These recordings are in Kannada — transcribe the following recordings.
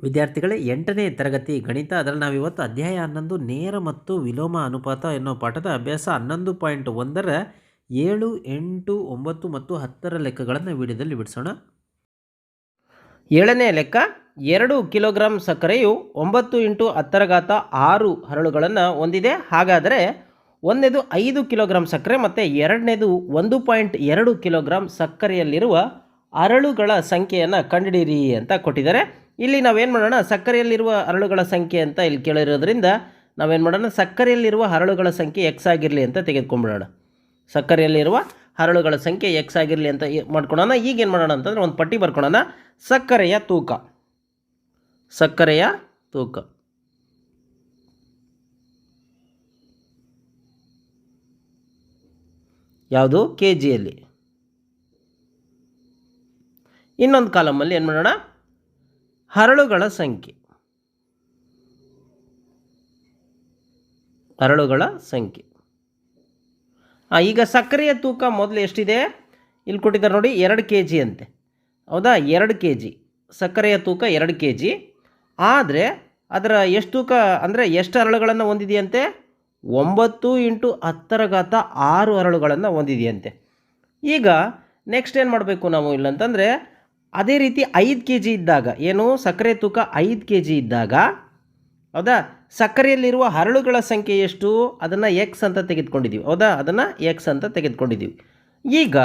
ವಿದ್ಯಾರ್ಥಿಗಳೇ 8ನೇ ತರಗತಿ ಗಣಿತ ಅದರಲ್ಲಿ ನಾವಿವತ್ತು ಅಧ್ಯಾಯ 11 ನೇರ ಮತ್ತು ವಿಲೋಮ ಅನುಪಾತ ಎನ್ನೋ ಪಾಠದ ಅಭ್ಯಾಸ 11.1ರ 7, 8, 9 ಮತ್ತು 10ರ ಲೆಕ್ಕಗಳನ್ನು ವಿಡಿಯೋದಲ್ಲಿ ಬಿಡಿಸೋಣ. 7ನೇ ಲೆಕ್ಕ 2 ಕಿಲೋಗ್ರಾಂ ಸಕ್ಕರೆಯು 9 × 10⁻6 ಹರಳುಗಳನ್ನು ಹೊಂದಿದೆ. ಹಾಗಾದರೆ ಒಂದನೇದು 5 ಕಿಲೋಗ್ರಾಂ ಸಕ್ಕರೆ ಮತ್ತು ಎರಡನೇದು 1.2 ಕಿಲೋಗ್ರಾಂ ಸಕ್ಕರೆಯಲ್ಲಿರುವ ಹರಳುಗಳ ಸಂಖ್ಯೆಯನ್ನು ಕಂಡುಹಿಡಿಯಿರಿ ಅಂತ ಕೊಟ್ಟಿದ್ದಾರೆ. ಇಲ್ಲಿ ನಾವೇನು ಮಾಡೋಣ, ಸಕ್ಕರೆಯಲ್ಲಿರುವ ಹರಳುಗಳ ಸಂಖ್ಯೆ ಅಂತ ಇಲ್ಲಿ ಕೇಳಿರೋದ್ರಿಂದ ನಾವೇನು ಮಾಡೋಣ, ಸಕ್ಕರೆಯಲ್ಲಿರುವ ಹರಳುಗಳ ಸಂಖ್ಯೆ ಎಕ್ಸ್ ಆಗಿರಲಿ ಅಂತ ತೆಗೆದುಕೊಂಡ್ಬಿಡೋಣ. ಸಕ್ಕರೆಯಲ್ಲಿರುವ ಹರಳುಗಳ ಸಂಖ್ಯೆ ಎಕ್ಸ್ ಆಗಿರಲಿ ಅಂತ ಮಾಡ್ಕೊಳ್ಳೋಣ. ಈಗೇನು ಮಾಡೋಣ ಅಂತಂದರೆ ಒಂದು ಪಟ್ಟಿ ಬರ್ಕೊಳ್ಳೋಣ. ಸಕ್ಕರೆಯ ತೂಕ ಯಾವುದು ಕೆ ಜಿಯಲ್ಲಿ. ಇನ್ನೊಂದು ಕಾಲಮಲ್ಲಿ ಏನು ಮಾಡೋಣ, ಹರಳುಗಳ ಸಂಖ್ಯೆ ಈಗ ಸಕ್ಕರೆಯ ತೂಕ ಮೊದಲು ಎಷ್ಟಿದೆ ಇಲ್ಲಿ ಕೊಟ್ಟಿದ್ದಾರೆ ನೋಡಿ, 2 ಕೆ ಜಿ ಅಂತೆ. ಹೌದಾ, 2 ಕೆ ಜಿ ಸಕ್ಕರೆಯ ತೂಕ 2 ಕೆ ಜಿ. ಆದರೆ ಅದರ ಎಷ್ಟು ತೂಕ ಅಂದರೆ ಎಷ್ಟು ಹರಳುಗಳನ್ನು ಹೊಂದಿದೆಯಂತೆ? 9 × 10⁻6 ಹರಳುಗಳನ್ನು ಹೊಂದಿದೆಯಂತೆ. ಈಗ ನೆಕ್ಸ್ಟ್ ಏನು ಮಾಡಬೇಕು ನಾವು ಇಲ್ಲಂತಂದರೆ, ಅದೇ ರೀತಿ 5 ಕೆ ಜಿ ಇದ್ದಾಗ, ಏನು ಸಕ್ಕರೆ ತೂಕ 5 ಕೆ ಜಿ ಇದ್ದಾಗ, ಹೌದಾ, ಸಕ್ಕರೆಯಲ್ಲಿರುವ ಹರಳುಗಳ ಸಂಖ್ಯೆ ಎಷ್ಟು ಅದನ್ನು ಎಕ್ಸ್ ಅಂತ ತೆಗೆದುಕೊಂಡಿದ್ದೀವಿ. ಹೌದಾ, ಅದನ್ನು ಎಕ್ಸ್ ಅಂತ ತೆಗೆದುಕೊಂಡಿದ್ದೀವಿ. ಈಗ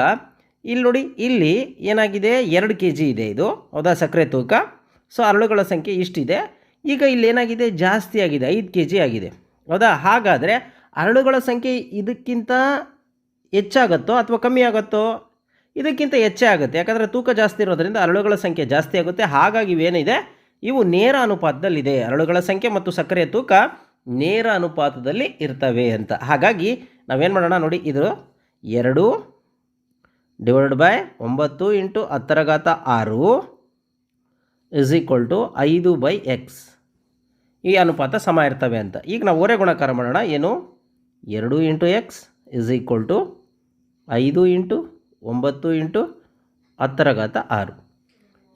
ಇಲ್ಲಿ ನೋಡಿ, ಇಲ್ಲಿ ಏನಾಗಿದೆ, 2 ಕೆ ಜಿ ಇದೆ ಇದು. ಹೌದಾ, ಸಕ್ಕರೆ ತೂಕ. ಸೊ ಹರಳುಗಳ ಸಂಖ್ಯೆ ಇಷ್ಟಿದೆ. ಈಗ ಇಲ್ಲಿ ಏನಾಗಿದೆ, ಜಾಸ್ತಿ ಆಗಿದೆ, 5 ಕೆ ಜಿ ಆಗಿದೆ. ಹೌದಾ, ಹಾಗಾದರೆ ಹರಳುಗಳ ಸಂಖ್ಯೆ ಇದಕ್ಕಿಂತ ಹೆಚ್ಚಾಗುತ್ತೋ ಅಥವಾ ಕಮ್ಮಿ ಆಗುತ್ತೋ? ಇದಕ್ಕಿಂತ ಹೆಚ್ಚೇ ಆಗುತ್ತೆ. ಯಾಕಂದರೆ ತೂಕ ಜಾಸ್ತಿ ಇರೋದ್ರಿಂದ ಹರಳುಗಳ ಸಂಖ್ಯೆ ಜಾಸ್ತಿ ಆಗುತ್ತೆ. ಹಾಗಾಗಿ ಇವೇನಿದೆ, ಇವು ನೇರ ಅನುಪಾತದಲ್ಲಿದೆ. ಹರಳುಗಳ ಸಂಖ್ಯೆ ಮತ್ತು ಸಕ್ಕರೆಯ ತೂಕ ನೇರ ಅನುಪಾತದಲ್ಲಿ ಇರ್ತವೆ ಅಂತ. ಹಾಗಾಗಿ ನಾವೇನು ಮಾಡೋಣ ನೋಡಿ, ಇದು 2 / 9 × 10⁻6 = 5/x ಈ ಅನುಪಾತ ಸಮ ಇರ್ತವೆ ಅಂತ. ಈಗ ನಾವು ಓರೆ ಗುಣಾಕಾರ ಮಾಡೋಣ. ಏನು, 2 × x = 5 × 9 × 10⁻6.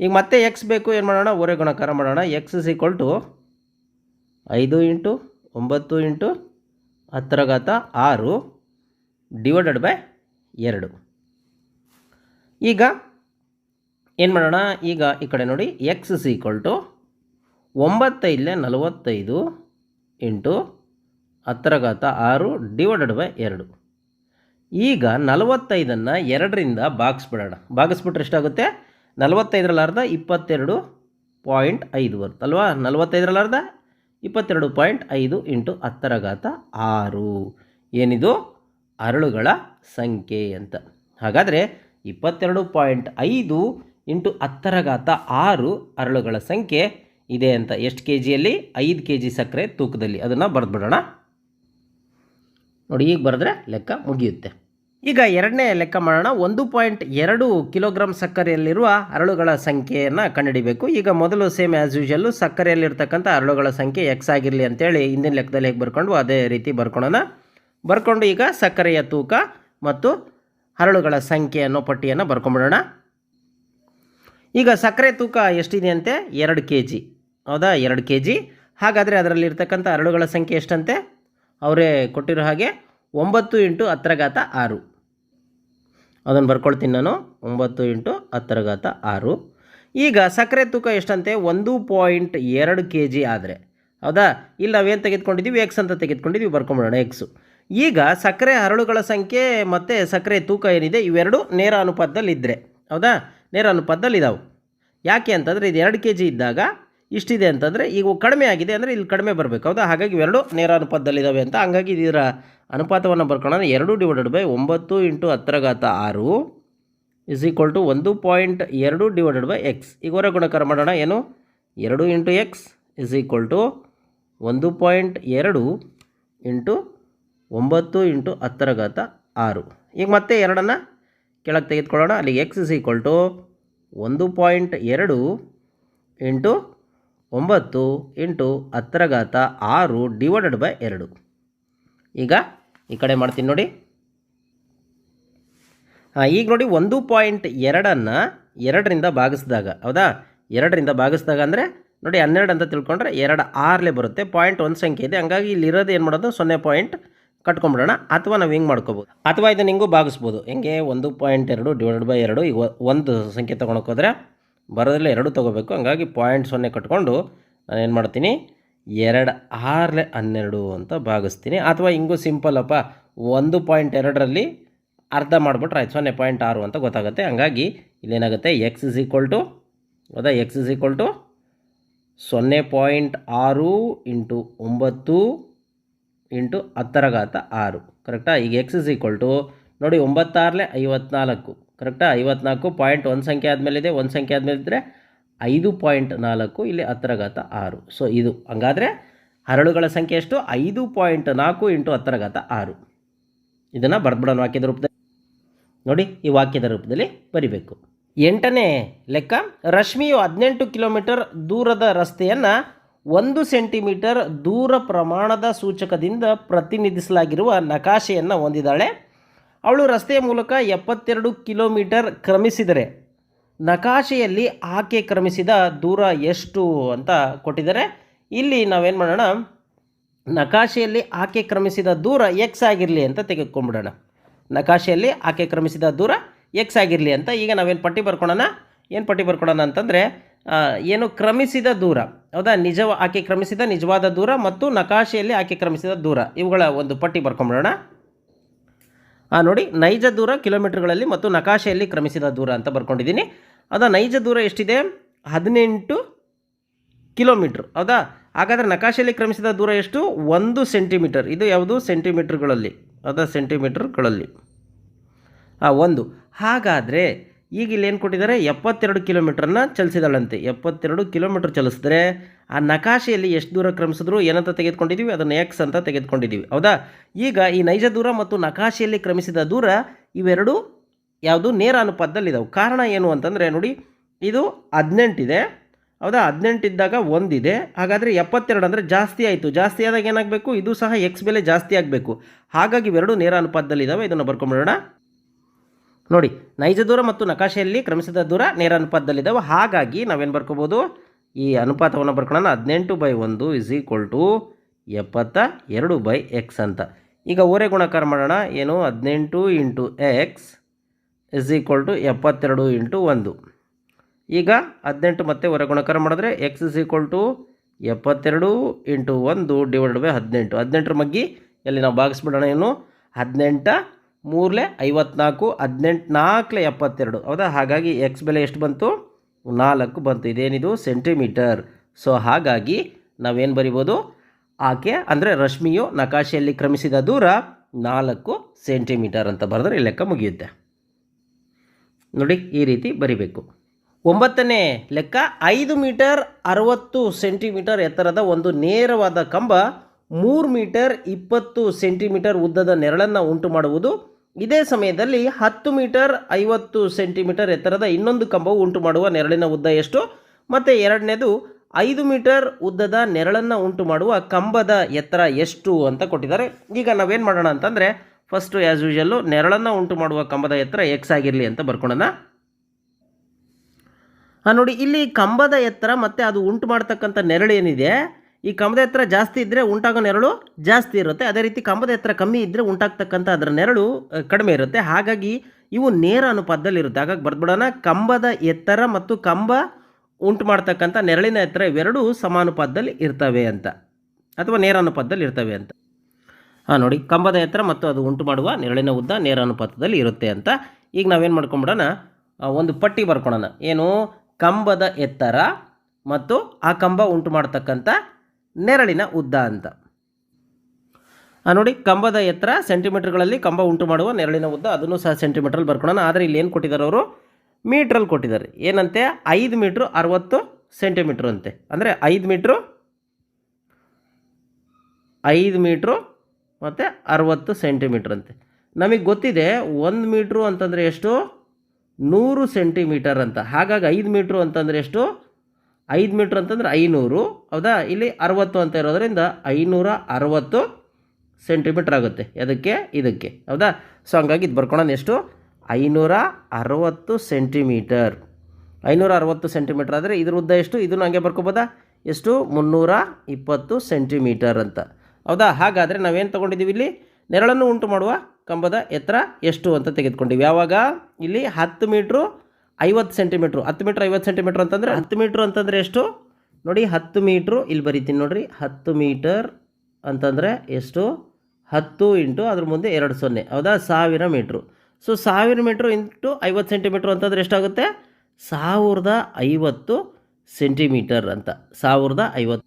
ಈಗ ಮತ್ತೆ ಎಕ್ಸ್ ಬೇಕು, ಏನು ಮಾಡೋಣ, ಓರೆ ಗುಣಾಕಾರ ಮಾಡೋಣ. x = 5 × 9 × 10⁻6 / 2. ಈಗ ಏನು ಮಾಡೋಣ, ಈಗ ಈ ಕಡೆ ನೋಡಿ, x = 9 × 45 × 10⁻6 / 2. ಈಗ 45ನ್ನು 2ರಿಂದ ಭಾಗಿಸ್ಬಿಡೋಣ. ಭಾಗಿಸ್ಬಿಟ್ರೆ ಎಷ್ಟಾಗುತ್ತೆ, 45ರಲ್ಲಿ ಅರ್ಧ 22.5 ಬರುತ್ತಲ್ವಾ. 45ರಲ್ಲಿ ಅರ್ಧ 22.5 × 10⁻6 ಏನಿದು, ಹರಳುಗಳ ಸಂಖ್ಯೆ ಅಂತ. ಹಾಗಾದರೆ 22.5 × 10⁻6 ಹರಳುಗಳ ಸಂಖ್ಯೆ ಇದೆ ಅಂತ. ಎಷ್ಟು ಕೆ ಜಿಯಲ್ಲಿ? 5 ಕೆ ಜಿ ಸಕ್ಕರೆ ತೂಕದಲ್ಲಿ. ಅದನ್ನು ಬರೆದ್ಬಿಡೋಣ ನೋಡಿ. ಈಗ ಬರೆದ್ರೆ ಲೆಕ್ಕ ಮುಗಿಯುತ್ತೆ. ಈಗ 2ನೇ ಲೆಕ್ಕ ಮಾಡೋಣ. 1.2 ಕಿಲೋಗ್ರಾಂ ಸಕ್ಕರೆಯಲ್ಲಿರುವ ಹರಳುಗಳ ಸಂಖ್ಯೆಯನ್ನು ಕಂಡುಹಿಡಿಬೇಕು. ಈಗ ಮೊದಲು ಸೇಮ್ ಆ್ಯಸ್ ಯೂಶಲ್ಲು ಸಕ್ಕರೆಯಲ್ಲಿರ್ತಕ್ಕಂಥ ಹರಳುಗಳ ಸಂಖ್ಯೆ ಎಕ್ಸ್ ಆಗಿರಲಿ ಅಂತೇಳಿ ಹಿಂದಿನ ಲೆಕ್ಕದಲ್ಲಿ ಹೇಗೆ ಬರ್ಕೊಂಡು ಅದೇ ರೀತಿ ಬರ್ಕೊಳ್ಳೋಣ. ಬರ್ಕೊಂಡು ಈಗ ಸಕ್ಕರೆಯ ತೂಕ ಮತ್ತು ಹರಳುಗಳ ಸಂಖ್ಯೆ ಅನ್ನೋ ಪಟ್ಟಿಯನ್ನು ಬರ್ಕೊಂಬಿಡೋಣ. ಈಗ ಸಕ್ಕರೆ ತೂಕ ಎಷ್ಟಿದೆ ಅಂತೆ? 2 ಕೆ ಜಿ. ಹೌದಾ, 2 ಕೆ ಜಿ. ಹಾಗಾದರೆ ಅದರಲ್ಲಿರ್ತಕ್ಕಂಥ ಹರಳುಗಳ ಸಂಖ್ಯೆ ಎಷ್ಟಂತೆ? ಅವರೇ ಕೊಟ್ಟಿರೋ ಹಾಗೆ 9 × 10⁻6. ಅದನ್ನು ಬರ್ಕೊಳ್ತೀನಿ ನಾನು, 9 × 10⁻6. ಈಗ ಸಕ್ಕರೆ ತೂಕ ಎಷ್ಟಂತೆ? 1.2 ಕೆ ಜಿ ಆದರೆ, ಹೌದಾ, ಇಲ್ಲಿ ನಾವೇನು ತೆಗೆದುಕೊಂಡಿದ್ದೀವಿ, ಎಕ್ಸ್ ಅಂತ ತೆಗೆದುಕೊಂಡಿದ್ದೀವಿ. ಬರ್ಕೊಂಬಿಡೋಣ ಎಕ್ಸು. ಈಗ ಸಕ್ಕರೆ ಹರಳುಗಳ ಸಂಖ್ಯೆ ಮತ್ತು ಸಕ್ಕರೆ ತೂಕ ಏನಿದೆ, ಇವೆರಡು ನೇರ ಅನುಪಾತದಲ್ಲಿದ್ದರೆ, ಹೌದಾ, ನೇರ ಅನುಪಾತದಲ್ಲಿದ್ದಾವೆ. ಯಾಕೆ ಅಂತಂದರೆ ಇದು 2 ಕೆ ಜಿ ಇದ್ದಾಗ ಇಷ್ಟಿದೆ ಅಂತಂದರೆ ಈಗ ಕಡಿಮೆ ಆಗಿದೆ ಅಂದರೆ ಇಲ್ಲಿ ಕಡಿಮೆ ಬರಬೇಕು. ಹೌದಾ, ಹಾಗಾಗಿ ಇವೆರಡು ನೇರ ಅನುಪಾತದಲ್ಲಿದ್ದಾವೆ ಅಂತ. ಹಂಗಾಗಿ ಇದರ ಅನುಪಾತವನ್ನು ಬರ್ಕೊಳ್ಳೋಣ. 2 / 9 × 10⁻6 = 1.2 / x. ಈಗ ಹೊರ ಗುಣಾಕಾರ ಮಾಡೋಣ. ಏನು, 2 × x = 1.2 × 9 × 10⁻6. ಈಗ ಮತ್ತೆ 2ನ್ನು ಕೆಳಗೆ ತೆಗೆದುಕೊಳ್ಳೋಣ. ಅಲ್ಲಿ x = 1.2 × 9 × 10⁻6 / 2. ಈಗ ಈ ಕಡೆ ಮಾಡ್ತೀನಿ ನೋಡಿ. ಈಗ ನೋಡಿ 1.2ನ್ನು 2ರಿಂದ ಭಾಗಿಸಿದಾಗ, ಹೌದಾ, 2ರಿಂದ ಭಾಗಿಸಿದಾಗ ಅಂದರೆ ನೋಡಿ 12 ಅಂತ ತಿಳ್ಕೊಂಡ್ರೆ 2 ಆರ್ಲೆ ಬರುತ್ತೆ. ಪಾಯಿಂಟ್ ಒಂದು ಸಂಖ್ಯೆ ಇದೆ, ಹಂಗಾಗಿ ಇಲ್ಲಿರೋದು ಏನು ಮಾಡೋದು 0 ಪಾಯಿಂಟ್ ಕಟ್ಕೊಂಬಿಡೋಣ. ಅಥವಾ ನಾವು ಹಿಂಗೆ ಮಾಡ್ಕೋಬೋದು, ಅಥವಾ ಇದನ್ನು ಹಿಂಗೂ ಭಾಗಿಸ್ಬೋದು. ಹೆಂಗೆ 1.2 ಡಿವೈಡೆಡ್ ಬೈ 2. ಈಗ ಒಂದು ಸಂಖ್ಯೆ ತೊಗೊಳಕೋದ್ರೆ ಬರೋದ್ರಲ್ಲಿ 2 ತೊಗೋಬೇಕು, ಹಂಗಾಗಿ 0.0 ಕಟ್ಕೊಂಡು ನಾನು ಏನು ಮಾಡ್ತೀನಿ 2 ಆರ್ಲೆ 12 ಅಂತ ಭಾಗಿಸ್ತೀನಿ. ಅಥವಾ ಹಿಂಗೂ ಸಿಂಪಲ್ಲಪ್ಪ 1.2ರಲ್ಲಿ ಅರ್ಧ ಮಾಡಿಬಿಟ್ರೆ ಆಯ್ತು, 0.6 ಅಂತ ಗೊತ್ತಾಗುತ್ತೆ. ಹಂಗಾಗಿ ಇಲ್ಲೇನಾಗುತ್ತೆ x is equal to 0.6 into 9 into 10⁻6 ಕರೆಕ್ಟಾ. ಈಗ ಎಕ್ಸ್ ಇಸ್ ಈಕ್ವಲ್ ಟು ನೋಡಿ 9 ಆರ್ಲೆ 54 ಕರೆಕ್ಟಾ. 54 ಪಾಯಿಂಟ್ ಒಂದು ಸಂಖ್ಯೆ ಆದಮೇಲೆ ಇದೆ, ಒಂದು ಸಂಖ್ಯೆ ಆದಮೇಲೆ ಇದ್ದರೆ 5.4 ಇಲ್ಲಿ 10⁻6. ಸೊ ಇದು ಹಂಗಾದರೆ ಹರಳುಗಳ ಸಂಖ್ಯೆ ಎಷ್ಟು 5.4 ಇಂಟು 10⁻6. ಇದನ್ನು ಬರೆದ್ಬಿಡೋಣ ವಾಕ್ಯದ ರೂಪದಲ್ಲಿ. ನೋಡಿ ಈ ವಾಕ್ಯದ ರೂಪದಲ್ಲಿ ಬರಿಬೇಕು. 8ನೇ ಲೆಕ್ಕ, ರಶ್ಮಿಯು 18 ಕಿಲೋಮೀಟರ್ ದೂರದ ರಸ್ತೆಯನ್ನು 1 ಸೆಂಟಿಮೀಟರ್ ದೂರ ಪ್ರಮಾಣದ ಸೂಚಕದಿಂದ ಪ್ರತಿನಿಧಿಸಲಾಗಿರುವ ನಕಾಶೆಯನ್ನು ಹೊಂದಿದ್ದಾಳೆ. ಅವಳು ರಸ್ತೆಯ ಮೂಲಕ 72 ಕಿಲೋಮೀಟರ್ ಕ್ರಮಿಸಿದರೆ ನಕಾಶೆಯಲ್ಲಿ ಆಕೆ ಕ್ರಮಿಸಿದ ದೂರ ಎಷ್ಟು ಅಂತ ಕೊಟ್ಟಿದ್ದಾರೆ. ಇಲ್ಲಿ ನಾವೇನು ಮಾಡೋಣ, ನಕಾಶೆಯಲ್ಲಿ ಆಕೆ ಕ್ರಮಿಸಿದ ದೂರ ಎಕ್ಸ್ ಆಗಿರಲಿ ಅಂತ ತೆಗೆದುಕೊಂಡ್ಬಿಡೋಣ. ನಕಾಶೆಯಲ್ಲಿ ಆಕೆ ಕ್ರಮಿಸಿದ ದೂರ ಎಕ್ಸ್ ಆಗಿರಲಿ ಅಂತ. ಈಗ ನಾವೇನು ಪಟ್ಟಿ ಬರ್ಕೊಳ್ಳೋಣ, ಏನು ಪಟ್ಟಿ ಬರ್ಕೊಳ್ಳೋಣ ಅಂತಂದರೆ ಏನು ಕ್ರಮಿಸಿದ ದೂರ, ಹೌದಾ, ಆಕೆ ಕ್ರಮಿಸಿದ ನಿಜವಾದ ದೂರ ಮತ್ತು ನಕಾಶೆಯಲ್ಲಿ ಆಕೆ ಕ್ರಮಿಸಿದ ದೂರ, ಇವುಗಳ ಒಂದು ಪಟ್ಟಿ ಬರ್ಕೊಂಬಿಡೋಣ. ನೋಡಿ ನೈಜ ದೂರ ಕಿಲೋಮೀಟರ್ಗಳಲ್ಲಿ ಮತ್ತು ನಕಾಶೆಯಲ್ಲಿ ಕ್ರಮಿಸಿದ ದೂರ ಅಂತ ಬರ್ಕೊಂಡಿದ್ದೀನಿ. ಹೌದಾ, ನೈಜ ದೂರ ಎಷ್ಟಿದೆ 18 ಕಿಲೋಮೀಟ್ರ್, ಹೌದಾ. ಹಾಗಾದರೆ ನಕಾಶೆಯಲ್ಲಿ ಕ್ರಮಿಸಿದ ದೂರ ಎಷ್ಟು 1 ಸೆಂಟಿಮೀಟರ್. ಇದು ಯಾವುದು ಸೆಂಟಿಮೀಟರ್ಗಳಲ್ಲಿ, ಹೌದಾ, ಸೆಂಟಿಮೀಟರ್ಗಳಲ್ಲಿ 1. ಹಾಗಾದರೆ ಈಗ ಇಲ್ಲಿ ಏನು ಕೊಟ್ಟಿದ್ದಾರೆ 72 ಕಿಲೋಮೀಟ್ರನ್ನ ಚಲಿಸಿದಳಂತೆ. 72 ಕಿಲೋಮೀಟ್ರ್ ಚಲಿಸಿದ್ರೆ ಆ ನಕಾಶೆಯಲ್ಲಿ ಎಷ್ಟು ದೂರ ಕ್ರಮಿಸಿದ್ರು ಏನಂತ ತೆಗೆದುಕೊಂಡಿದ್ದೀವಿ, ಅದನ್ನು ಎಕ್ಸ್ ಅಂತ ತೆಗೆದುಕೊಂಡಿದ್ದೀವಿ, ಹೌದಾ. ಈಗ ಈ ನೈಜ ದೂರ ಮತ್ತು ನಕಾಶೆಯಲ್ಲಿ ಕ್ರಮಿಸಿದ ದೂರ ಇವೆರಡು ಯಾವುದು ನೇರ ಅನುಪಾತದಲ್ಲಿದ್ದಾವೆ. ಕಾರಣ ಏನು ಅಂತಂದರೆ ನೋಡಿ, ಇದು 18 ಇದೆ, ಹೌದಾ. 18 ಇದ್ದಾಗ 1 ಇದೆ, ಹಾಗಾದರೆ 72 ಅಂದರೆ ಜಾಸ್ತಿ ಆಯಿತು. ಜಾಸ್ತಿ ಆದಾಗ ಏನಾಗಬೇಕು, ಇದು ಸಹ ಎಕ್ಸ್ ಬೆಲೆ ಜಾಸ್ತಿ ಆಗಬೇಕು. ಹಾಗಾಗಿ ಇವೆರಡು ನೇರ ಅನುಪಾತದಲ್ಲಿದ್ದಾವೆ. ಇದನ್ನು ಬರ್ಕೊಂಬಿಡೋಣ. ನೋಡಿ ನೈಜ ದೂರ ಮತ್ತು ನಕಾಶೆಯಲ್ಲಿ ಕ್ರಮಿಸಿದ ದೂರ ನೇರ ಅನುಪಾತದಲ್ಲಿದ್ದಾವೆ. ಹಾಗಾಗಿ ನಾವೇನು ಬರ್ಕೋಬೋದು, ಈ ಅನುಪಾತವನ್ನು ಬರ್ಕೊಳ್ಳೋಣ. 18/1 ಇಸ್ ಈಕ್ವಲ್ ಟು 72/x ಅಂತ. ಈಗ ಓರೆ ಗುಣಾಕಾರ ಮಾಡೋಣ. ಏನು 18 into x is equal to 72 into 1. ಈಗ 18 ಮತ್ತೆ ಹೊರ ಗುಣಾಕಾರ ಮಾಡಿದ್ರೆ x is equal to 72 into 1 divide by 18. 18 ಮಗ್ಗಿ ಎಲ್ಲಿ ನಾವು ಭಾಗಿಸ್ಬಿಡೋಣ. ಏನು 18 3 54, 18 4 72, ಹೌದಾ. ಹಾಗಾಗಿ ಎಕ್ಸ್ ಬೆಲೆ ಎಷ್ಟು ಬಂತು 4 ಬಂತು. ಇದೇನಿದು ಸೆಂಟಿಮೀಟರ್. ಸೊ ಹಾಗಾಗಿ ನಾವೇನು ಬರಿಬೋದು, ಆಕೆ ಅಂದರೆ ರಶ್ಮಿಯು ನಕಾಶೆಯಲ್ಲಿ ಕ್ರಮಿಸಿದ ದೂರ 4 ಸೆಂಟಿಮೀಟರ್ ಅಂತ ಬರೆದ್ರೆ ಈ ಲೆಕ್ಕ ಮುಗಿಯುತ್ತೆ. ನೋಡಿ ಈ ರೀತಿ ಬರಿಬೇಕು. 9ನೇ ಲೆಕ್ಕ, 5 ಮೀಟರ್ 60 ಸೆಂಟಿಮೀಟರ್ ಎತ್ತರದ ಒಂದು ನೇರವಾದ ಕಂಬ 3 ಮೀಟರ್ 20 ಸೆಂಟಿಮೀಟರ್ ಉದ್ದದ ನೆರಳನ್ನು ಉಂಟು ಮಾಡುವುದು. ಇದೇ ಸಮಯದಲ್ಲಿ 10 ಮೀಟರ್ 50 ಸೆಂಟಿಮೀಟರ್ ಎತ್ತರದ ಇನ್ನೊಂದು ಕಂಬವು ಉಂಟು ಮಾಡುವ ನೆರಳಿನ ಉದ್ದ ಎಷ್ಟು? ಮತ್ತು ಎರಡನೇದು 5 ಮೀಟರ್ ಉದ್ದದ ನೆರಳನ್ನು ಉಂಟು ಮಾಡುವ ಕಂಬದ ಎತ್ತರ ಎಷ್ಟು ಅಂತ ಕೊಟ್ಟಿದ್ದಾರೆ. ಈಗ ನಾವೇನು ಮಾಡೋಣ ಅಂತಂದರೆ, ಫಸ್ಟು ಆ್ಯಸ್ ಯೂಶಲ್ಲು ನೆರಳನ್ನು ಉಂಟು ಮಾಡುವ ಕಂಬದ ಎತ್ತರ ಎಕ್ಸ್ ಆಗಿರಲಿ ಅಂತ ಬರ್ಕೊಳ್ಳೋಣ. ನೋಡಿ ಇಲ್ಲಿ ಕಂಬದ ಎತ್ತರ ಮತ್ತು ಅದು ಉಂಟು ಮಾಡ್ತಕ್ಕಂಥ ನೆರಳು ಏನಿದೆ, ಈ ಕಂಬದ ಎತ್ತರ ಜಾಸ್ತಿ ಇದ್ದರೆ ಉಂಟಾಗೋ ನೆರಳು ಜಾಸ್ತಿ ಇರುತ್ತೆ. ಅದೇ ರೀತಿ ಕಂಬದ ಎತ್ತರ ಕಮ್ಮಿ ಇದ್ದರೆ ಉಂಟಾಗ್ತಕ್ಕಂಥ ಅದರ ನೆರಳು ಕಡಿಮೆ ಇರುತ್ತೆ. ಹಾಗಾಗಿ ಇವು ನೇರ ಅನುಪಾತದಲ್ಲಿರುತ್ತೆ. ಹಾಗಾಗಿ ಬರ್ಬಿಡೋಣ, ಕಂಬದ ಎತ್ತರ ಮತ್ತು ಕಂಬ ಉಂಟು ಮಾಡ್ತಕ್ಕಂಥ ನೆರಳಿನ ಎತ್ತರ ಇವೆರಡೂ ಸಮಾನುಪಾತದಲ್ಲಿ ಇರ್ತವೆ ಅಂತ, ಅಥವಾ ನೇರ ಅನುಪಾತದಲ್ಲಿ ಇರ್ತವೆ ಅಂತ. ನೋಡಿ ಕಂಬದ ಎತ್ತರ ಮತ್ತು ಅದು ಉಂಟು ಮಾಡುವ ನೆರಳಿನ ಉದ್ದ ನೇರ ಅನುಪಾತದಲ್ಲಿ ಇರುತ್ತೆ ಅಂತ. ಈಗ ನಾವೇನು ಮಾಡ್ಕೊಂಬಿಡೋಣ, ಒಂದು ಪಟ್ಟಿ ಬರ್ಕೊಳ್ಳೋಣ. ಏನು ಕಂಬದ ಎತ್ತರ ಮತ್ತು ಆ ಕಂಬ ಉಂಟು ಮಾಡ್ತಕ್ಕಂಥ ನೆರಳಿನ ಉದ್ದ ಅಂತ. ನೋಡಿ ಕಂಬದ ಎತ್ತರ ಸೆಂಟಿಮೀಟರ್ಗಳಲ್ಲಿ, ಕಂಬ ಉಂಟು ಮಾಡುವ ನೆರಳಿನ ಉದ್ದ ಅದನ್ನು ಸಹ ಸೆಂಟಿಮೀಟ್ರಲ್ಲಿ ಬರ್ಕೊಳ್ಳೋಣ. ಆದರೆ ಇಲ್ಲಿ ಏನು ಕೊಟ್ಟಿದ್ದಾರೆ ಅವರು, ಮೀಟ್ರಲ್ಲಿ ಕೊಟ್ಟಿದ್ದಾರೆ. ಏನಂತೆ 5 ಮೀಟ್ರು 60 ಸೆಂಟಿಮೀಟ್ರ್ ಅಂತೆ. ಅಂದರೆ 5 ಮೀಟ್ರು ಮತ್ತು 60 ಸೆಂಟಿಮೀಟ್ರ್ ಅಂತೆ. ನಮಗೆ ಗೊತ್ತಿದೆ 1 ಮೀಟ್ರು ಅಂತಂದರೆ ಎಷ್ಟು 100 ಸೆಂಟಿಮೀಟರ್ ಅಂತ. ಹಾಗಾಗಿ 5 ಮೀಟ್ರು ಅಂತಂದರೆ ಎಷ್ಟು 5 ಮೀಟ್ರ್ ಅಂತಂದರೆ 500, ಹೌದಾ. ಇಲ್ಲಿ 60 ಅಂತ ಇರೋದರಿಂದ 560 ಸೆಂಟಿಮೀಟ್ರ್ ಆಗುತ್ತೆ. ಅದಕ್ಕೆ ಇದಕ್ಕೆ, ಹೌದಾ. ಸೊ ಹಂಗಾಗಿ ಇದು ಬರ್ಕೊಳ್ಳೋಣ. ಎಷ್ಟು 560 ಸೆಂಟಿಮೀಟರ್. 560 ಸೆಂಟಿಮೀಟ್ರ್ ಆದರೆ ಇದ್ರ ಉದ್ದ ಎಷ್ಟು, ಇದನ್ನು ಹಂಗೆ ಬರ್ಕೋಬೋದಾ. ಎಷ್ಟು 320 ಸೆಂಟಿಮೀಟರ್ ಅಂತ. ಹೌದಾ? ಹಾಗಾದರೆ ನಾವೇನು ತೊಗೊಂಡಿದ್ದೀವಿ ಇಲ್ಲಿ, ನೆರಳನ್ನು ಉಂಟು ಮಾಡುವ ಕಂಬದ ಎತ್ತರ ಎಷ್ಟು ಅಂತ ತೆಗೆದುಕೊಂಡಿವಿ. ಯಾವಾಗ ಇಲ್ಲಿ 10 ಮೀಟ್ರು 50 ಸೆಂಟಿಮೀಟ್ರು, 10 ಮೀಟ್ರ್ 50 ಸೆಂಟಿಮೀಟ್ರ್ ಅಂತಂದರೆ 10 ಮೀಟ್ರು ಅಂತಂದರೆ ಎಷ್ಟು ನೋಡಿ, 10 ಮೀಟ್ರು ಇಲ್ಲಿ ಬರೀತೀನಿ ನೋಡಿರಿ. 10 ಮೀಟರ್ ಅಂತಂದರೆ ಎಷ್ಟು, 10 ಇಂಟು ಅದ್ರ ಮುಂದೆ 2 0. ಹೌದಾ? 1000 metre. So 1000 metre into 50 centimetre ಅಂತಂದರೆ ಎಷ್ಟಾಗುತ್ತೆ, 1050 ಸೆಂಟಿಮೀಟರ್ ಅಂತ. 1050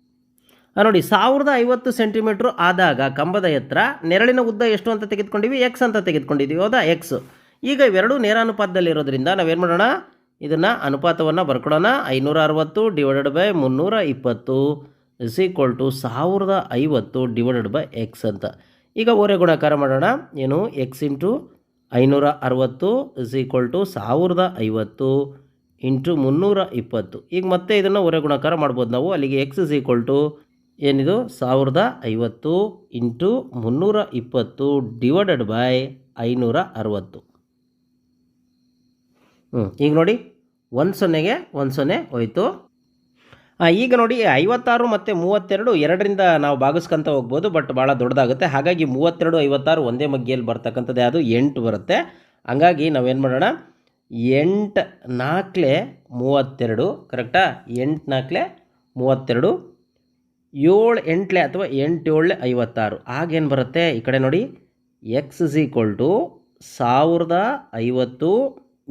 ನೋಡಿ, 1050 ಸೆಂಟಿಮೀಟ್ರು ಆದಾಗ ಕಂಬದ ಎತ್ತರ, ನೆರಳಿನ ಉದ್ದ ಎಷ್ಟು ಅಂತ ತೆಗೆದುಕೊಂಡಿವಿ, ಎಕ್ಸ್ ಅಂತ ತೆಗೆದುಕೊಂಡಿದ್ದೀವಿ. ಹೌದಾ? ಎಕ್ಸ್. ಈಗ ಇವೆರಡೂ ನೇರಾನುಪಾತದಲ್ಲಿರೋದ್ರಿಂದ ನಾವೇನು ಮಾಡೋಣ, ಇದನ್ನು ಅನುಪಾತವನ್ನು ಬರ್ಕೊಡೋಣ. 560 divided by 320 is equal to 1050 divided by x ಅಂತ. ಈಗ ಓರೆ ಗುಣಾಕಾರ ಮಾಡೋಣ. ಏನು, x into 560 is equal to 1050 into 320. ಈಗ ಮತ್ತೆ ಇದನ್ನು ಓರೆ ಗುಣಾಕಾರ ಮಾಡ್ಬೋದು ನಾವು. ಅಲ್ಲಿಗೆ ಎಕ್ಸ್ ಇಸ್ ಈಕ್ವಲ್ ಟು ಏನಿದು 1050 ಇಂಟು 320 ಡಿವೈಡೆಡ್ ಬೈ 560. ಈಗ ನೋಡಿ 10ಗೆ 10 ಹೋಯಿತು. ಈಗ ನೋಡಿ 56 ಮತ್ತು 32 ಎರಡರಿಂದ ನಾವು ಭಾಗಿಸ್ಕೊಂತ ಹೋಗ್ಬೋದು, ಬಟ್ ಭಾಳ ದೊಡ್ಡದಾಗುತ್ತೆ. ಹಾಗಾಗಿ 32 56 ಒಂದೇ ಮಗ್ಗಿಯಲ್ಲಿ ಬರ್ತಕ್ಕಂಥದ್ದು ಯಾವುದು, 8 ಬರುತ್ತೆ. ಹಂಗಾಗಿ ನಾವೇನು ಮಾಡೋಣ, 8 4 32 ಕರೆಕ್ಟಾ, 8 4 32, 7 8 ಅಥವಾ 8 7 56. ಆಗೇನು ಬರುತ್ತೆ ಈ ಕಡೆ ನೋಡಿ, x is equal to 1050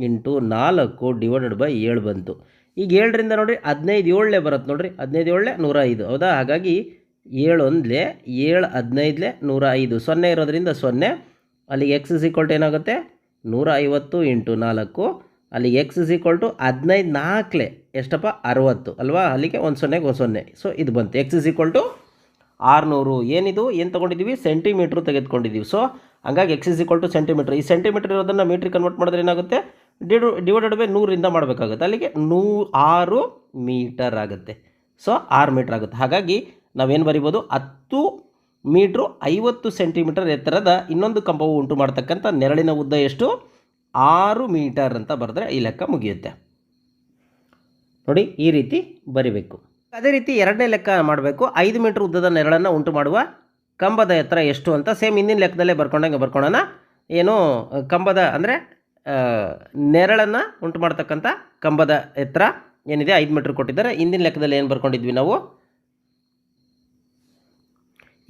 into 4 divided by 7 ಬಂತು. ಈಗ 7ರಿಂದ ನೋಡಿ 15 7 ಬರುತ್ತೆ ನೋಡಿರಿ, 15 7 105. ಹೌದಾ? ಹಾಗಾಗಿ 7 1 7 15 105, 0 ಇರೋದ್ರಿಂದ 0. ಅಲ್ಲಿಗೆ ಎಕ್ಸ್ ಇಸ್ ಈಕ್ವಲ್ ಟು ಏನಾಗುತ್ತೆ, 150 ಇಂಟು 4. ಅಲ್ಲಿಗೆ ಎಕ್ಸ್ ಇಸ್ ಈಕ್ವಲ್ ಟು 15 4 ಎಷ್ಟಪ್ಪ, 60 ಅಲ್ವಾ? ಅಲ್ಲಿಗೆ 1 0 0. ಸೊ ಇದು ಬಂತು. X is equal to 600. ಏನಿದು, ಏನು ತೊಗೊಂಡಿದ್ದೀವಿ, ಸೆಂಟಿಮೀಟ್ರು ತೆಗೆದುಕೊಂಡಿದ್ದೀವಿ. ಸೊ ಹಂಗಾಗಿ x is equal to centimetre. ಈ ಸೆಂಟಿಮೀಟ್ರ್ ಇರೋದನ್ನು ಮೀಟ್ರಿಗೆ ಕನ್ವರ್ಟ್ ಮಾಡಿದ್ರೆ ಏನಾಗುತ್ತೆ, ಡಿವೈಡೆಡ್ ಬೈ 100ರಿಂದ ಮಾಡಬೇಕಾಗುತ್ತೆ. ಅಲ್ಲಿಗೆ 6 ಮೀಟರ್ ಆಗುತ್ತೆ. ಸೊ 6 ಮೀಟ್ರ್ ಆಗುತ್ತೆ. ಹಾಗಾಗಿ ನಾವೇನು ಬರಿಬೋದು, 10 ಮೀಟ್ರು 50 ಸೆಂಟಿಮೀಟರ್ ಎತ್ತರದ ಇನ್ನೊಂದು ಕಂಬವು ಉಂಟು ಮಾಡ್ತಕ್ಕಂಥ ನೆರಳಿನ ಉದ್ದ ಎಷ್ಟು, 6 ಮೀಟರ್ ಅಂತ ಬರೆದ್ರೆ ಈ ಲೆಕ್ಕ ಮುಗಿಯುತ್ತೆ. ನೋಡಿ, ಈ ರೀತಿ ಬರಿಬೇಕು. ಅದೇ ರೀತಿ ಎರಡನೇ ಲೆಕ್ಕ ಮಾಡಬೇಕು. 5 ಮೀಟ್ರ್ ಉದ್ದದ ನೆರಳನ್ನು ಉಂಟು ಮಾಡುವ ಕಂಬದ ಎತ್ತರ ಎಷ್ಟು ಅಂತ ಸೇಮ್ ಹಿಂದಿನ ಲೆಕ್ಕದಲ್ಲೇ ಬರ್ಕೊಳ್ಳೋಣ. ಏನು, ಕಂಬದ ಅಂದರೆ ನೆರಳನ್ನು ಉಂಟು ಮಾಡ್ತಕ್ಕಂಥ ಕಂಬದ ಎತ್ತರ ಏನಿದೆ 5 ಮೀಟ್ರ್ ಕೊಟ್ಟಿದ್ದಾರೆ. ಹಿಂದಿನ ಲೆಕ್ಕದಲ್ಲಿ ಏನು ಬರ್ಕೊಂಡಿದ್ವಿ ನಾವು,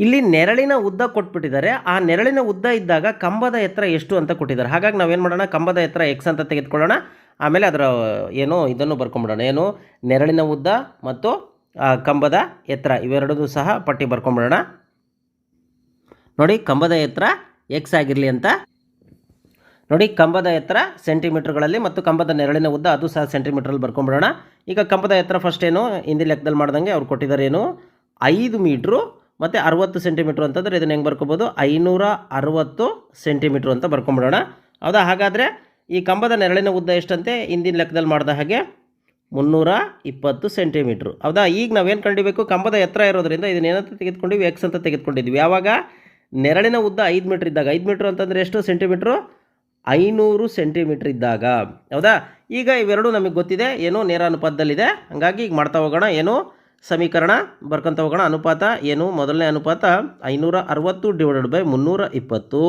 ಇಲ್ಲಿ ನೆರಳಿನ ಉದ್ದ ಕೊಟ್ಬಿಟ್ಟಿದ್ದಾರೆ. ಆ ನೆರಳಿನ ಉದ್ದ ಇದ್ದಾಗ ಕಂಬದ ಎತ್ತರ ಎಷ್ಟು ಅಂತ ಕೊಟ್ಟಿದ್ದಾರೆ. ಹಾಗಾಗಿ ನಾವೇನು ಮಾಡೋಣ, ಕಂಬದ ಎತ್ತರ ಎಕ್ಸ್ ಅಂತ ತೆಗೆದುಕೊಳ್ಳೋಣ. ಆಮೇಲೆ ಅದರ ಏನು ಇದನ್ನು ಬರ್ಕೊಂಬಿಡೋಣ, ಏನು ನೆರಳಿನ ಉದ್ದ ಮತ್ತು ಕಂಬದ ಎತ್ತರ ಇವೆರಡೂ ಸಹ ಪಟ್ಟಿ ಬರ್ಕೊಂಬಿಡೋಣ. ನೋಡಿ, ಕಂಬದ ಎತ್ತರ ಎಕ್ಸ್ ಆಗಿರಲಿ ಅಂತ. ನೋಡಿ, ಕಂಬದ ಎತ್ತರ ಸೆಂಟಿಮೀಟ್ರ್ಗಳಲ್ಲಿ ಮತ್ತು ಕಂಬದ ನೆರಳಿನ ಉದ್ದ ಅದು ಸಹ ಸೆಂಟಿಮೀಟ್ರಲ್ಲಿ ಬರ್ಕೊಂಬಿಡೋಣ. ಈಗ ಕಂಬದ ಎತ್ತರ ಫಸ್ಟ್ ಏನು ಹಿಂದಿ ಲೆಕ್ಕದಲ್ಲಿ ಮಾಡ್ದಂಗೆ ಅವ್ರು ಕೊಟ್ಟಿದ್ದಾರೆ, ಏನು 5 ಮೀಟ್ರು ಮತ್ತು 60 ಸೆಂಟಿಮೀಟ್ರ್ ಅಂತಂದರೆ ಇದನ್ನು ಹೆಂಗೆ ಬರ್ಕೋಬೋದು, 560 ಸೆಂಟಿಮೀಟ್ರ್ ಅಂತ ಬರ್ಕೊಂಬಿಡೋಣ. ಹೌದಾ? ಹಾಗಾದರೆ ಈ ಕಂಬದ ನೆರಳಿನ ಉದ್ದ ಎಷ್ಟಂತೆ, ಹಿಂದಿನ ಲೆಕ್ಕದಲ್ಲಿ ಮಾಡಿದ ಹಾಗೆ 320 ಸೆಂಟಿಮೀಟ್ರು. ಹೌದಾ? ಈಗ ನಾವೇನು ಕಂಡಿಬೇಕು, ಕಂಬದ ಎತ್ತರ ಇರೋದ್ರಿಂದ ಇದನ್ನೇನಂತ ತೆಗೆದುಕೊಂಡಿವಿ, ಎಕ್ಸ್ ಅಂತ ತೆಗೆದುಕೊಂಡಿದ್ವಿ. ಯಾವಾಗ ನೆರಳಿನ ಉದ್ದ 5 ಮೀಟ್ರ್ ಇದ್ದಾಗ, 5 ಮೀಟ್ರ್ ಅಂತಂದರೆ ಎಷ್ಟು ಸೆಂಟಿಮೀಟ್ರು, 500 ಸೆಂಟಿಮೀಟ್ರ್ ಇದ್ದಾಗ. ಹೌದಾ? ಈಗ ಇವೆರಡು ನಮಗೆ ಗೊತ್ತಿದೆ, ಏನು ನೇರಾನುಪಾತದಲ್ಲಿದೆ. ಹಾಗಾಗಿ ಈಗ ಮಾಡ್ತಾ ಹೋಗೋಣ. ಏನು ಸಮೀಕರಣ ಬರ್ಕೊತ ಹೋಗೋಣ. ಅನುಪಾತ ಏನು, ಮೊದಲನೇ ಅನುಪಾತ 560 divided by 320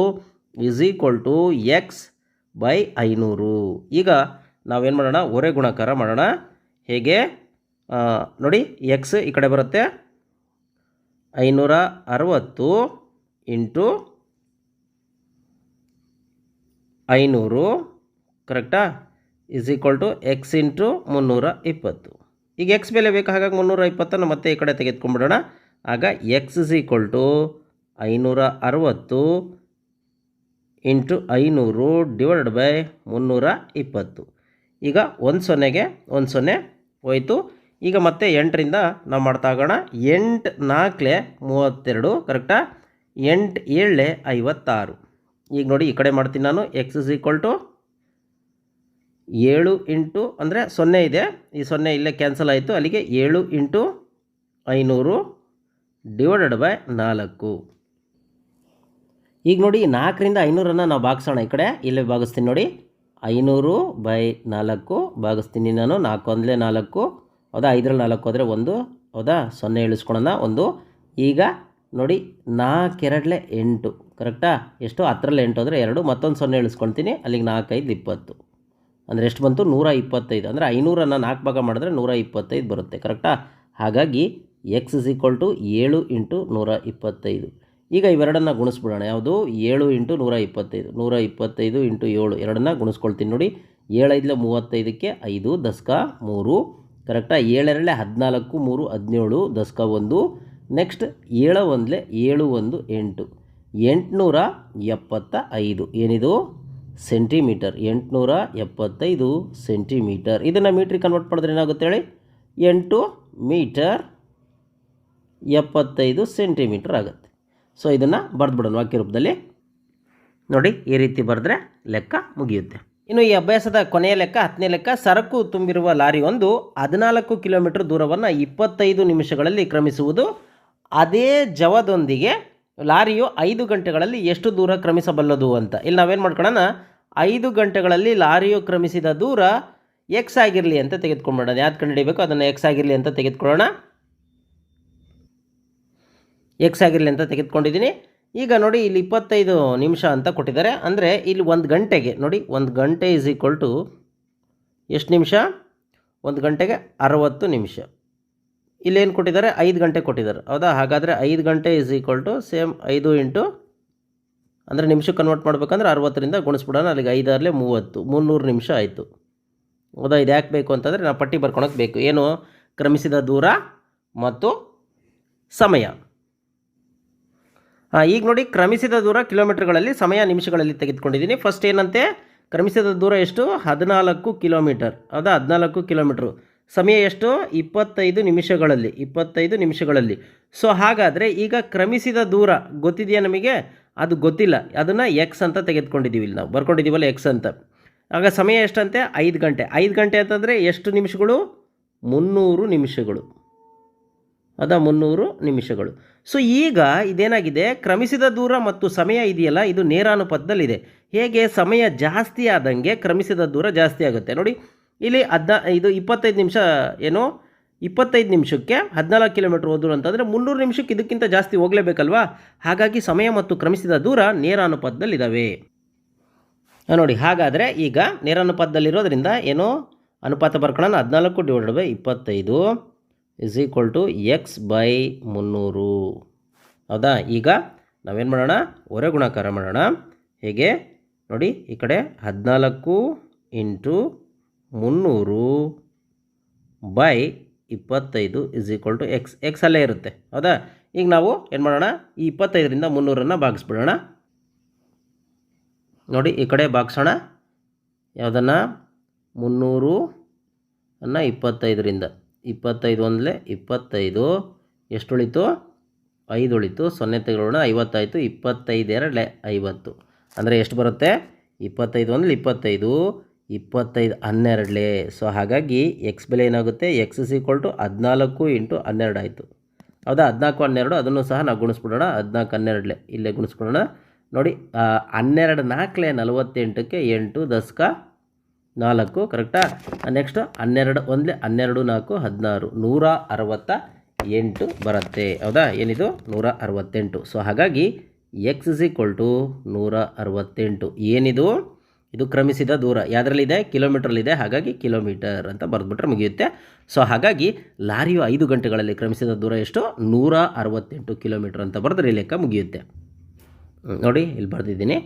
is equal to x by 500. ಈಗ ನಾವೇನು ಮಾಡೋಣ, ಒರೆ ಗುಣಾಕಾರ ಮಾಡೋಣ. ಹೇಗೆ ನೋಡಿ, ಎಕ್ಸ್ ಈ ಕಡೆ ಬರುತ್ತೆ, 560 ಇಂಟು 500 ಕರೆಕ್ಟಾ, is equal to x into 320. ಈಗ ಎಕ್ಸ್ ಬೆಲೆ ಬೇಕು, ಹಾಗಾಗಿ 320 ಮತ್ತೆ ಈ ಕಡೆ ತೆಗೆದುಕೊಂಡ್ಬಿಡೋಣ. ಆಗ x is equal to 560 into 500 divided by 320. ಈಗ 1 0ಗೆ 1 0 ಹೋಯಿತು. ಈಗ ಮತ್ತೆ 8ರಿಂದ ನಾವು ಮಾಡ್ತಾ ಹೋಗೋಣ. 8 4 32 ಕರೆಕ್ಟಾ, 8 7 56. ಈಗ ನೋಡಿ, ಈ ಕಡೆ ಮಾಡ್ತೀನಿ ನಾನು. X is equal to 7 into ಅಂದರೆ 0 ಇದೆ, ಈ 0 ಇಲ್ಲೇ ಕ್ಯಾನ್ಸಲ್ ಆಯಿತು. ಅಲ್ಲಿಗೆ 7 ಇಂಟು 500 ಡಿವೈಡೆಡ್ ಬೈ 4. ಈಗ ನೋಡಿ, 4ರಿಂದ 500 ನಾವು ಭಾಗಿಸೋಣ. ಈ ಕಡೆ ಇಲ್ಲೇ ಭಾಗಿಸ್ತೀನಿ ನೋಡಿ, 500 ಬೈ 4 ಭಾಗಿಸ್ತೀನಿ ನಾನು. 4 1 4. ಹೌದಾ? 5ರಲ್ಲಿ 4 ಹೋದರೆ 1, ಹೌದಾ, 0 ಇಳಿಸ್ಕೊಳ್ಳೋಣ ಒಂದು. ಈಗ ನೋಡಿ 4 2 8 ಕರೆಕ್ಟಾ, ಎಷ್ಟು 10ರಲ್ಲಿ 8 ಅಂದರೆ 2, ಮತ್ತೊಂದು 0 ಇಳಿಸ್ಕೊಳ್ತೀನಿ, ಅಲ್ಲಿಗೆ 4 5 20 ಅಂದರೆ ಎಷ್ಟು ಬಂತು 125. ಅಂದರೆ 500ಅನ್ನು 4 ಭಾಗ ಮಾಡಿದ್ರೆ 125 ಬರುತ್ತೆ ಕರೆಕ್ಟಾ. ಹಾಗಾಗಿ x = 7 × 125. ಈಗ ಇವೆರಡನ್ನು ಗುಣಿಸ್ಬಿಡೋಣ. ಯಾವುದು 7 × 125, 125 × 7 ಎರಡನ್ನ ಗುಣಿಸ್ಕೊಳ್ತೀನಿ ನೋಡಿ. 7 5 35ಕ್ಕೆ 5 ದಶಕ 3 ಕರೆಕ್ಟಾ. 7 2 14 3 17 ದಶಕ 1. ನೆಕ್ಸ್ಟ್ 7 1 7 1 8 875 ಏನಿದು ಸೆಂಟಿಮೀಟರ್, 875 ಸೆಂಟಿಮೀಟರ್. ಇದನ್ನು ಮೀಟ್ರಿಗೆ ಕನ್ವರ್ಟ್ ಮಾಡಿದ್ರೆ ಏನಾಗುತ್ತೆ ಹೇಳಿ, 8 ಮೀಟರ್ 75 ಸೆಂಟಿಮೀಟರ್ ಆಗುತ್ತೆ. ಸೊ ಇದನ್ನು ಬರೆದ್ಬಿಡೋಣ ವಾಕ್ಯ ರೂಪದಲ್ಲಿ. ನೋಡಿ ಈ ರೀತಿ ಬರೆದ್ರೆ ಲೆಕ್ಕ ಮುಗಿಯುತ್ತೆ. ಇನ್ನು ಈ ಅಭ್ಯಾಸದ ಕೊನೆಯ ಲೆಕ್ಕ 10ನೇ ಲೆಕ್ಕ. ಸರಕು ತುಂಬಿರುವ ಲಾರಿ ಒಂದು 14 ಕಿಲೋಮೀಟರ್ ದೂರವನ್ನು 25 ನಿಮಿಷಗಳಲ್ಲಿ ಕ್ರಮಿಸುವುದು. ಅದೇ ಜವದೊಂದಿಗೆ ಲಾರಿಯು 5 ಗಂಟೆಗಳಲ್ಲಿ ಎಷ್ಟು ದೂರ ಕ್ರಮಿಸಬಲ್ಲದು ಅಂತ. ಇಲ್ಲಿ ನಾವೇನು ಮಾಡ್ಕೊಳ್ಳೋಣ, 5 ಗಂಟೆಗಳಲ್ಲಿ ಲಾರಿಯು ಕ್ರಮಿಸಿದ ದೂರ ಎಕ್ಸ್ ಆಗಿರಲಿ ಅಂತ ತೆಗೆದುಕೊಂಡ್ಬಿಡೋಣ. ಯಾವ್ದು ಕಂಡುಹಿಡಿಯಬೇಕು ಅದನ್ನು ಎಕ್ಸ್ ಆಗಿರಲಿ ಅಂತ ತೆಗೆದುಕೊಳ್ಳೋಣ. ಎಕ್ಸ್ ಆಗಿರಲಿ ಅಂತ ತೆಗೆದುಕೊಂಡಿದ್ದೀನಿ. ಈಗ ನೋಡಿ ಇಲ್ಲಿ 25 ನಿಮಿಷ ಅಂತ ಕೊಟ್ಟಿದ್ದಾರೆ. ಅಂದರೆ ಇಲ್ಲಿ 1 ಗಂಟೆಗೆ ನೋಡಿ, 1 ಗಂಟೆ = ಎಷ್ಟು ನಿಮಿಷ, 1 ಗಂಟೆಗೆ 60 ನಿಮಿಷ. ಇಲ್ಲೇನು ಕೊಟ್ಟಿದ್ದಾರೆ, 5 ಗಂಟೆ ಕೊಟ್ಟಿದ್ದಾರೆ ಹೌದಾ. ಹಾಗಾದರೆ 5 ಗಂಟೆ = ಸೇಮ್ 5 ಇಂಟು ಅಂದರೆ ನಿಮಿಷಕ್ಕೆ ಕನ್ವರ್ಟ್ ಮಾಡಬೇಕಂದ್ರೆ 60ರಿಂದ ಗುಣಿಸ್ಬಿಡೋಣ. ಅಲ್ಲಿಗೆ 5 6 30 300 ನಿಮಿಷ ಆಯಿತು ಹೌದಾ. ಇದು ಯಾಕೆ ಬೇಕು ಅಂತಂದರೆ ನಾವು ಪಟ್ಟಿ ಬರ್ಕೊಳಕ್ಕೆ ಬೇಕು. ಏನು, ಕ್ರಮಿಸಿದ ದೂರ ಮತ್ತು ಸಮಯ. ಈಗ ನೋಡಿ ಕ್ರಮಿಸಿದ ದೂರ ಕಿಲೋಮೀಟರ್ಗಳಲ್ಲಿ, ಸಮಯ ನಿಮಿಷಗಳಲ್ಲಿ ತೆಗೆದುಕೊಂಡಿದ್ದೀನಿ. ಫಸ್ಟ್ ಏನಂತೆ, ಕ್ರಮಿಸಿದ ದೂರ ಎಷ್ಟು 14 ಕಿಲೋಮೀಟರ್ ಹೌದಾ. 14 ಕಿಲೋಮೀಟ್ರು. ಸಮಯ ಎಷ್ಟು 25 ನಿಮಿಷಗಳಲ್ಲಿ, 25 ನಿಮಿಷಗಳಲ್ಲಿ. ಸೊ ಹಾಗಾದರೆ ಈಗ ಕ್ರಮಿಸಿದ ದೂರ ಗೊತ್ತಿದೆಯಾ ನಮಗೆ, ಅದು ಗೊತ್ತಿಲ್ಲ. ಅದನ್ನು ಎಕ್ಸ್ ಅಂತ ತೆಗೆದುಕೊಂಡಿದ್ದೀವಿ, ಇಲ್ಲಿ ನಾವು ಬರ್ಕೊಂಡಿದ್ದೀವಲ್ಲ ಎಕ್ಸ್ ಅಂತ. ಆಗ ಸಮಯ ಎಷ್ಟಂತೆ 5 ಗಂಟೆ. 5 ಗಂಟೆ ಅಂತಂದರೆ ಎಷ್ಟು ನಿಮಿಷಗಳು, 300 ನಿಮಿಷಗಳು ಹೌದಾ, 300 ನಿಮಿಷಗಳು. ಸೊ ಈಗ ಇದೇನಾಗಿದೆ, ಕ್ರಮಿಸಿದ ದೂರ ಮತ್ತು ಸಮಯ ಇದೆಯಲ್ಲ, ಇದು ನೇರಾನುಪಾತದಲ್ಲಿದೆ. ಹೇಗೆ, ಸಮಯ ಜಾಸ್ತಿ ಆದಂಗೆ ಕ್ರಮಿಸಿದ ದೂರ ಜಾಸ್ತಿ ಆಗುತ್ತೆ. ನೋಡಿ ಇಲ್ಲಿ ಇದು 25 ನಿಮಿಷ, ಏನು 25 ನಿಮಿಷಕ್ಕೆ 14 ಕಿಲೋಮೀಟ್ರ್ ಹೋದ್ರು ಅಂತಂದರೆ 300 ನಿಮಿಷಕ್ಕೆ ಇದಕ್ಕಿಂತ ಜಾಸ್ತಿ ಹೋಗಲೇಬೇಕಲ್ವಾ. ಹಾಗಾಗಿ ಸಮಯ ಮತ್ತು ಕ್ರಮಿಸಿದ ದೂರ ನೇರಾನುಪಾತದಲ್ಲಿದ್ದಾವೆ ನೋಡಿ. ಹಾಗಾದರೆ ಈಗ ನೇರಾನುಪಾತದಲ್ಲಿರೋದ್ರಿಂದ ಏನು ಅನುಪಾತ ಬರ್ಕೊಳ್ಳೋಣ, 14 / 25 = x/300 ಹೌದಾ. ಈಗ ನಾವೇನು ಮಾಡೋಣ, ಹೊರ ಗುಣಾಕಾರ ಮಾಡೋಣ. ಹೇಗೆ ನೋಡಿ, ಈ ಕಡೆ 14 × 300/25 = x ಅಲ್ಲೇ ಇರುತ್ತೆ ಹೌದಾ. ಈಗ ನಾವು ಏನು ಮಾಡೋಣ, ಈ 25ರಿಂದ 300ಅನ್ನು ಭಾಗಿಸ್ಬಿಡೋಣ. ನೋಡಿ ಈ ಕಡೆ ಭಾಗಿಸೋಣ. ಯಾವುದನ್ನು, 300ಅನ್ನು 25ರಿಂದ, 25 1 25 ಎಷ್ಟು ಉಳಿತು, 5 ಉಳಿತು, 0 ತೆಗೆದುಕೊಳ್ಳೋಣ, 50 ಆಯಿತು. 25 2 50 ಅಂದರೆ ಎಷ್ಟು ಬರುತ್ತೆ, 25 1 25, 25 12. ಸೊ ಹಾಗಾಗಿ ಎಕ್ಸ್ ಬೆಲೆ ಏನಾಗುತ್ತೆ, x = 14 × 12 ಆಯಿತು ಹೌದಾ. 14 12 ಅದನ್ನು ಸಹ ನಾವು ಗುಣಿಸ್ಬಿಡೋಣ. 14 12 ಇಲ್ಲೇ ಗುಣಿಸ್ಬಿಡೋಣ. ನೋಡಿ 12 4 48ಕ್ಕೆ 8 ದಶಕ 4 ಕರೆಕ್ಟಾ. ನೆಕ್ಸ್ಟ್ 12 1 12 4 16 168 ಬರುತ್ತೆ ಹೌದಾ. ಏನಿದು 168. ಸೊ ಹಾಗಾಗಿ x = 168. ಏನಿದು, ಇದು ಕ್ರಮಿಸಿದ ದೂರ. ಯಾವುದರಲ್ಲಿದೆ, ಕಿಲೋಮೀಟ್ರಲ್ಲಿದೆ. ಹಾಗಾಗಿ ಕಿಲೋಮೀಟರ್ ಅಂತ ಬರೆದ್ಬಿಟ್ರೆ ಮುಗಿಯುತ್ತೆ. ಸೊ ಹಾಗಾಗಿ ಲಾರಿಯು 5 ಗಂಟೆಗಳಲ್ಲಿ ಕ್ರಮಿಸಿದ ದೂರ ಎಷ್ಟು, 168 ಕಿಲೋಮೀಟರ್ ಅಂತ ಬರೆದ್ರೆ ಲೆಕ್ಕ ಮುಗಿಯುತ್ತೆ. ನೋಡಿ ಇಲ್ಲಿ ಬರೆದಿದ್ದೀನಿ.